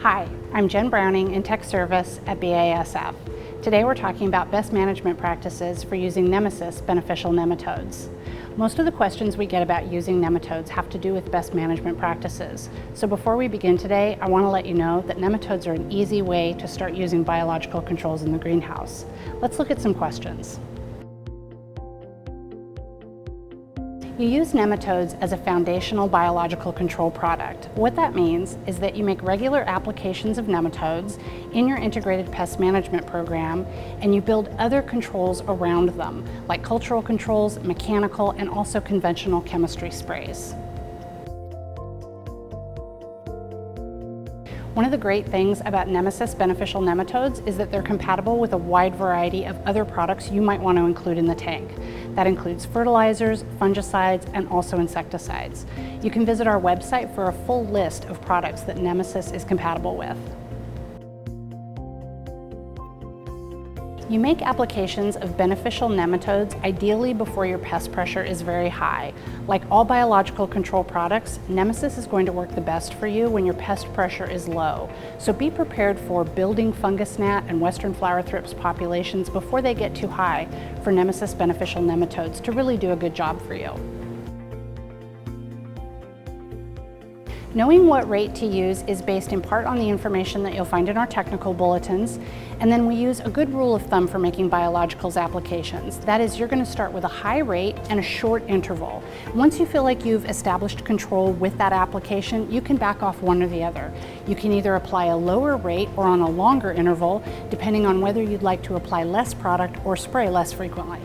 Hi, I'm Jen Browning in Tech Service at BASF. Today we're talking about best management practices for using Nemasys beneficial nematodes. Most of the questions we get about using nematodes have to do with best management practices. So before we begin today, I want to let you know that nematodes are an easy way to start using biological controls in the greenhouse. Let's look at some questions. You use nematodes as a foundational biological control product. What that means is that you make regular applications of nematodes in your integrated pest management program, and you build other controls around them, like cultural controls, mechanical, and also conventional chemistry sprays. One of the great things about Nemasys beneficial nematodes is that they're compatible with a wide variety of other products you might want to include in the tank. That includes fertilizers, fungicides, and also insecticides. You can visit our website for a full list of products that Nemasys is compatible with. You make applications of beneficial nematodes ideally before your pest pressure is very high. Like all biological control products, Nemasys is going to work the best for you when your pest pressure is low. So be prepared for building fungus gnat and western flower thrips populations before they get too high for Nemasys beneficial nematodes to really do a good job for you. Knowing what rate to use is based in part on the information that you'll find in our technical bulletins, and then we use a good rule of thumb for making biologicals applications. That is, you're going to start with a high rate and a short interval. Once you feel like you've established control with that application, you can back off one or the other. You can either apply a lower rate or on a longer interval, depending on whether you'd like to apply less product or spray less frequently.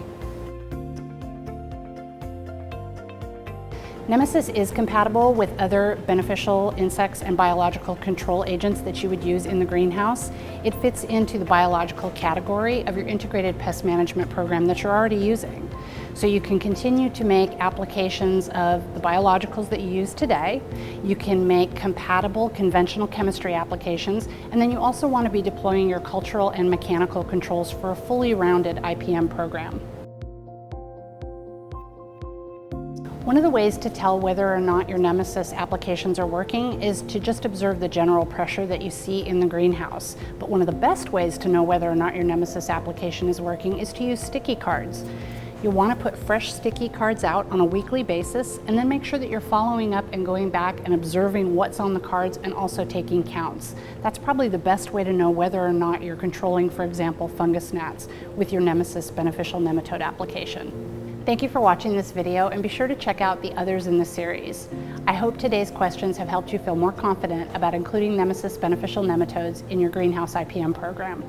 Nemasys is compatible with other beneficial insects and biological control agents that you would use in the greenhouse. It fits into the biological category of your integrated pest management program that you're already using. So you can continue to make applications of the biologicals that you use today. You can make compatible conventional chemistry applications, and then you also want to be deploying your cultural and mechanical controls for a fully rounded IPM program. One of the ways to tell whether or not your Nemasys applications are working is to just observe the general pressure that you see in the greenhouse. But one of the best ways to know whether or not your Nemasys application is working is to use sticky cards. You'll want to put fresh sticky cards out on a weekly basis, and then make sure that you're following up and going back and observing what's on the cards and also taking counts. That's probably the best way to know whether or not you're controlling, for example, fungus gnats with your Nemasys beneficial nematode application. Thank you for watching this video, and be sure to check out the others in the series. I hope today's questions have helped you feel more confident about including Nemasys beneficial nematodes in your greenhouse IPM program.